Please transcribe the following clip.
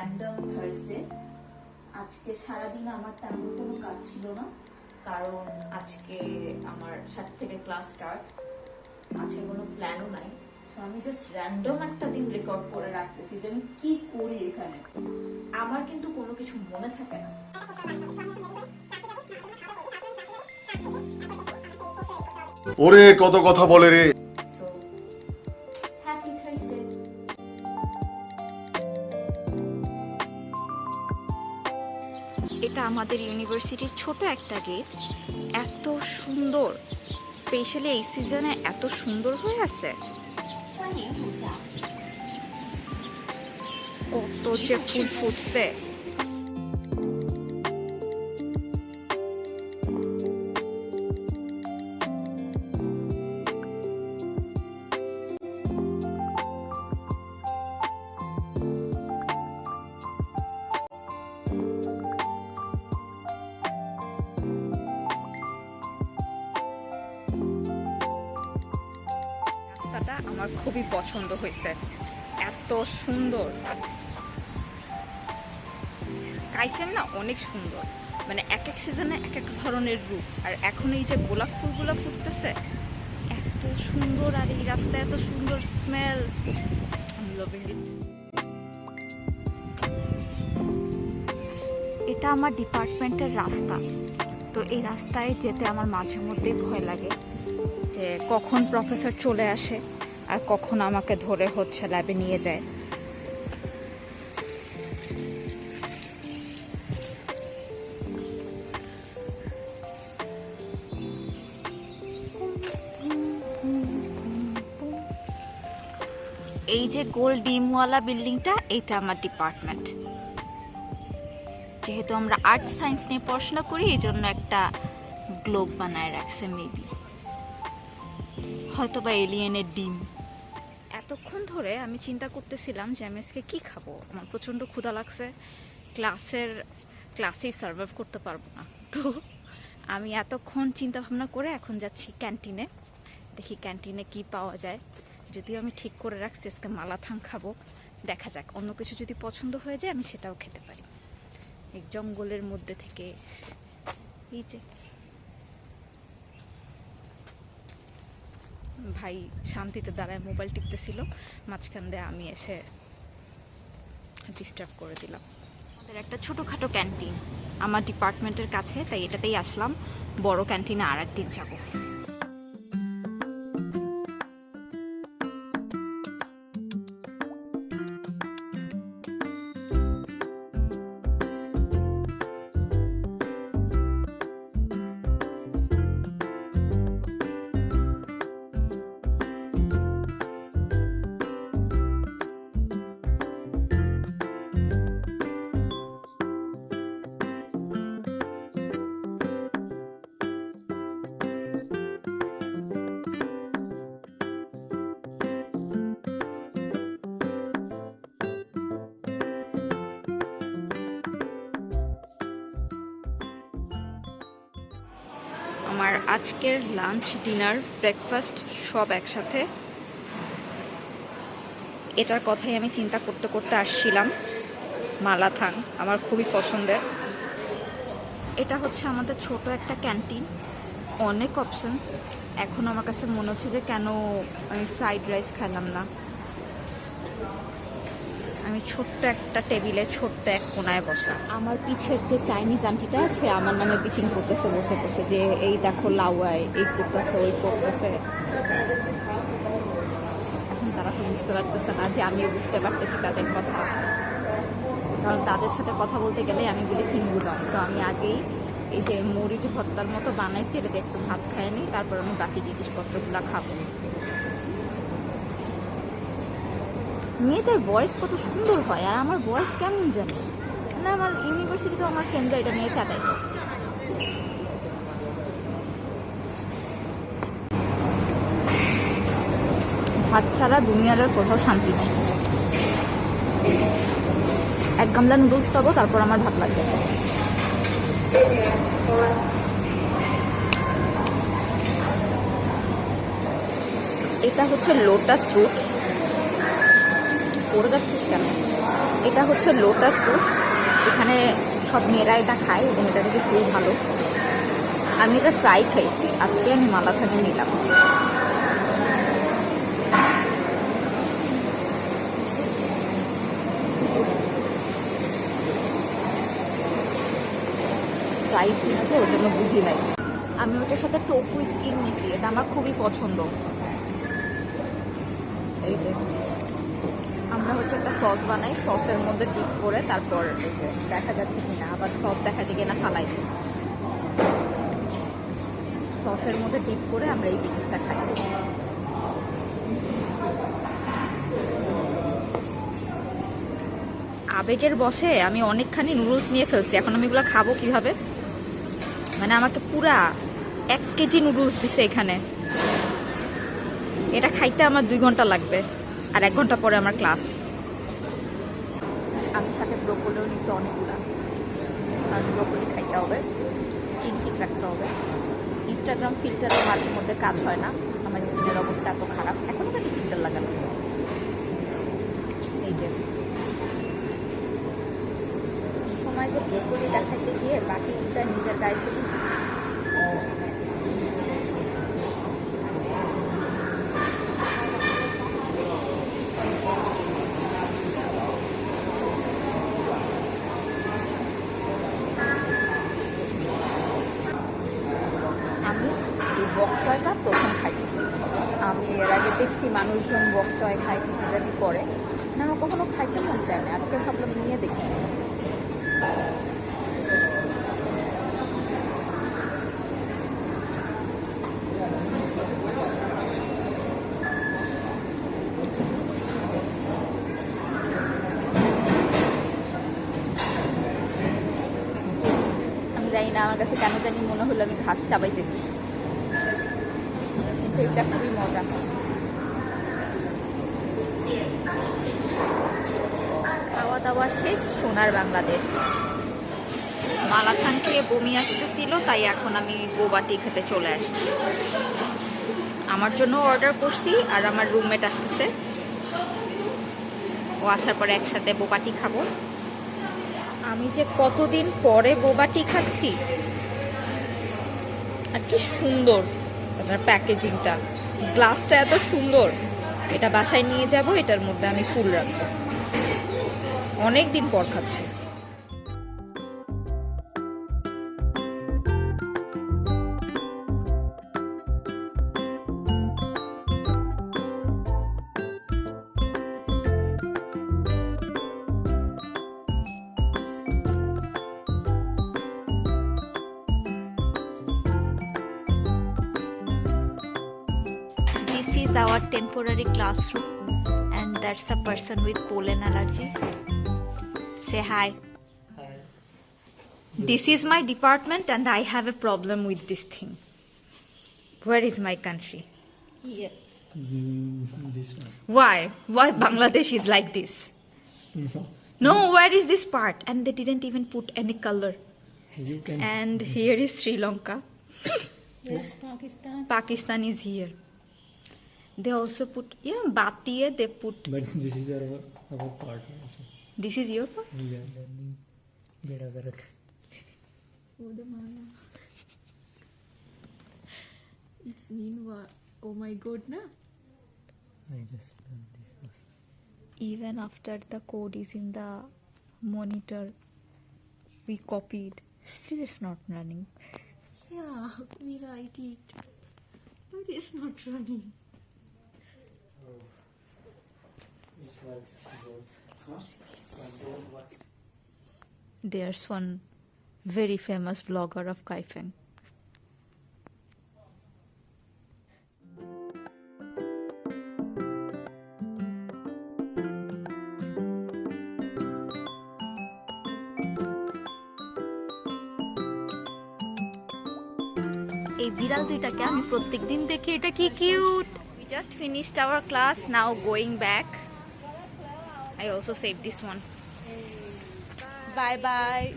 Random Thursday. আজকে সারাদিন আমার তেমন কোনো কাজ ছিল না, কারণ আজকে আমার 7 থেকে ক্লাস স্টার্ট। আজকে কোনো প্ল্যানও নাই, তো আমি জাস্ট র্যান্ডম একটা দিন রেকর্ড করে রাখতেছি যে আমি কি করি এখানে। আমার কিন্তু কোনো কিছু মনে থাকে না। ওরে কত কথা বলে রে। So happy Thursday. এটা আমাদের ইউনিভার্সিটির ছোট একটা গেট, এত সুন্দর, স্পেশালি এই সিজনে এত সুন্দর হয়ে আছে। কত যে ফুল ফুটছে। রাস্তাটা আমার খুবই পছন্দ হয়েছে, এত সুন্দর। কাইফেন না অনেক সুন্দর, মানে এক এক সিজনে এক এক ধরনের রূপ। আর এখন এই যে গোলাপ ফুলগুলো ফুটতেছে এত সুন্দর, আর এই রাস্তা এত সুন্দর স্মেল, আই এম লাভিং ইট। এটা আমার ডিপার্টমেন্টের রাস্তা, তো এই রাস্তায় যেতে আমার মাঝে মধ্যেই ভয় লাগে যে কখন প্রফেসর চলে আসে আর কখন আমাকে ধরে হচ্ছে ল্যাবে নিয়ে যায়। এই যে গোল ডিমওয়ালা বিল্ডিংটা, এটা আমার ডিপার্টমেন্ট। যেহেতু আমরা আর্ট সায়েন্স নিয়ে পড়াশোনা করি, এই জন্য একটা গ্লোব বানায় রাখছে, মেবি হয়তো বা এলিয়েনের ডিম। এতক্ষণ ধরে আমি চিন্তা করতেছিলাম যে আমি আজকে কী খাবো। আমার প্রচণ্ড ক্ষুধা লাগছে, ক্লাসেই সার্ভাইভ করতে পারবো না। তো আমি এতক্ষণ চিন্তা ভাবনা করে এখন যাচ্ছি ক্যান্টিনে, দেখি ক্যান্টিনে কি পাওয়া যায়। যদিও আমি ঠিক করে রাখছি আজকে মালাথাং খাবো, দেখা যাক, অন্য কিছু যদি পছন্দ হয়ে যায় আমি সেটাও খেতে পারি। এই জঙ্গলের মধ্যে থেকে এই যে ভাই শান্তিতে দাঁড়ায় মোবাইল টিপতেছিল, মাঝখান দিয়ে আমি এসে ডিস্টার্ব করে দিলাম। আমাদের একটা ছোটোখাটো ক্যান্টিন আমার ডিপার্টমেন্টের কাছে, তাই এটাতেই আসলাম। বড় ক্যান্টিনে আর একদিন যাবো। আমার আজকের লাঞ্চ, ডিনার, ব্রেকফাস্ট সব একসাথে। এটার কথাই আমি চিন্তা করতে করতে আসছিলাম। মালাথাং আমার খুবই পছন্দের। এটা হচ্ছে আমাদের ছোট একটা ক্যান্টিন, অনেক অপশনস। এখন আমার কাছে মনে হচ্ছে যে কেন আমি ফ্রাইড রাইস খেলাম না। আমি ছোট্ট একটা টেবিলে ছোট্ট এক কোনায় বসা। আমার পিছের যে চাইনিজ আন্টিটা, সে আমার নামে পিচিং করতেছে বসে বসে, যে এই দেখো লাউয়ায় এই করতেছে ওই করতেছে। এখন তারা তো বুঝতে পারতেছে না যে আমিও বুঝতে পারতেছি তাদের কথা, কারণ তাদের সাথে কথা বলতে গেলে আমি বলি কিনবুদাম। সো আমি আগেই এই যে মরিচ ভর্তার মতো বানাইছি, এটাতে একটু ভাত খায় নিই, তারপর আমি বাকি জিনিসপত্রগুলো খাবো। মেয়েদের ভয়েস কত সুন্দর হয়, আর আমার ভয়েস কেমন জানি না। আমার ইউনিভার্সিটিতে আমার ফ্রেন্ডরা এটা নিয়ে চাটাই। ভাত ছাড়া দুনিয়ার আর কোথাও শান্তি নেই। এক গামলা নুডলস খাবো, তারপর আমার ভাত লাগবে। এটা হচ্ছে লোটাস রুট। পড়ে যাচ্ছিস কেন? এটা হচ্ছে লোটাস রুট, এখানে সব মেয়েরা এটা খায় এবং এটা থেকে খুবই ভালো। আমি এটা ফ্রাই খাইছি, আজকে আমি মালাথান নিলাম। ফ্রাই কিনা তো ওর জন্য বুঝি নাই। আমি ওটার সাথে টোফু স্কিন নিছি, এটা আমার খুবই পছন্দ। এই যে আমরা হচ্ছে একটা সস বানাই, সসের মধ্যে ডিপ করে তারপর এই যে দেখা যাচ্ছে কিনা, আবার সস দেখা দিকে না ফালাই দিই। সসের মধ্যে ডিপ করে আমরা এই জিনিসটা খাই। আবেগের বশে আমি অনেকখানি নুডলস নিয়ে ফেলছি, এখন আমি এগুলো খাবো কিভাবে? মানে আমাকে পুরা 1 কেজি নুডলস দিছে এখানে। এটা খাইতে আমার 2 ঘন্টা লাগবে, আর 1 ঘন্টা পরে আমার ক্লাস। আমি সাথে ব্রোকলিও নিছি অনেকগুলা, আর ব্রোকলি খাইতে হবে, স্কিন ঠিক রাখতে হবে। ইনস্টাগ্রাম ফিল্টারের মাঝে মধ্যে কাজ হয় না, আমার স্কিনের অবস্থা এত খারাপ, এখনো কিন্তু ফিল্টার লাগানো। এই যে সময় যে ব্রোকলি দেখাইতে গিয়ে বাকিটা নিজের দায়িত্ব। আমি এই বকচয়টা প্রথম খাইতেছি। আমি এর আগে দেখছি মানুষজন বকচয় খায় কীভাবে করে, না আমার কখনো খাইতে মন চায় না, আজকে ভাবলাম নিয়ে দেখি। আমি জানি না, আমার কাছে কেন জানি মনে হলো আমি ঘাস চাবাইতেছি, কিন্তু এটা খুবই মজা। খাওয়া দাওয়া শেষ, সোনার বাংলাদেশ। মালাথান খেয়ে বমি আসতেছিল, তাই এখন আমি বোবাটি খেতে চলে আসছি। আমার জন্য অর্ডার করছি, আর আমার রুমমেট আসতেছে, ও আসার পরে একসাথে বোবাটি খাবো। আমি যে কতদিন পরে বোবাটি খাচ্ছি, আর কি সুন্দর এটার প্যাকেজিংটা, গ্লাসটা এত সুন্দর। এটা বাসায় নিয়ে যাব, এটার মধ্যে আমি ফুল রাখবো। অনেক দিন পর খাচ্ছি। This is our temporary classroom, and that's a person with pollen allergy. Say hi. Hi. This is my department, and I have a problem with this thing. Where is my country? This one. Why Bangladesh is like this? No, where is this part? And they didn't even put any color. You can. And here is Sri Lanka. Yes, Pakistan. Pakistan is here. They also put, yeah, Batiye they put. But this is our part also. This is your part? Yes. Beda zarak. Udamaya. It's mean what? Oh my god, na? I just done this one. Even after the code is in the monitor, we copied. Still it's not running. Yeah, we write it. But it's not running. There's one very famous vlogger of Kaifeng. এই বিড়াল দুইটাকে আমি প্রত্যেকদিন দেখি, এটা কি cute. We just finished our class, now going back. I also saved this one. Bye bye.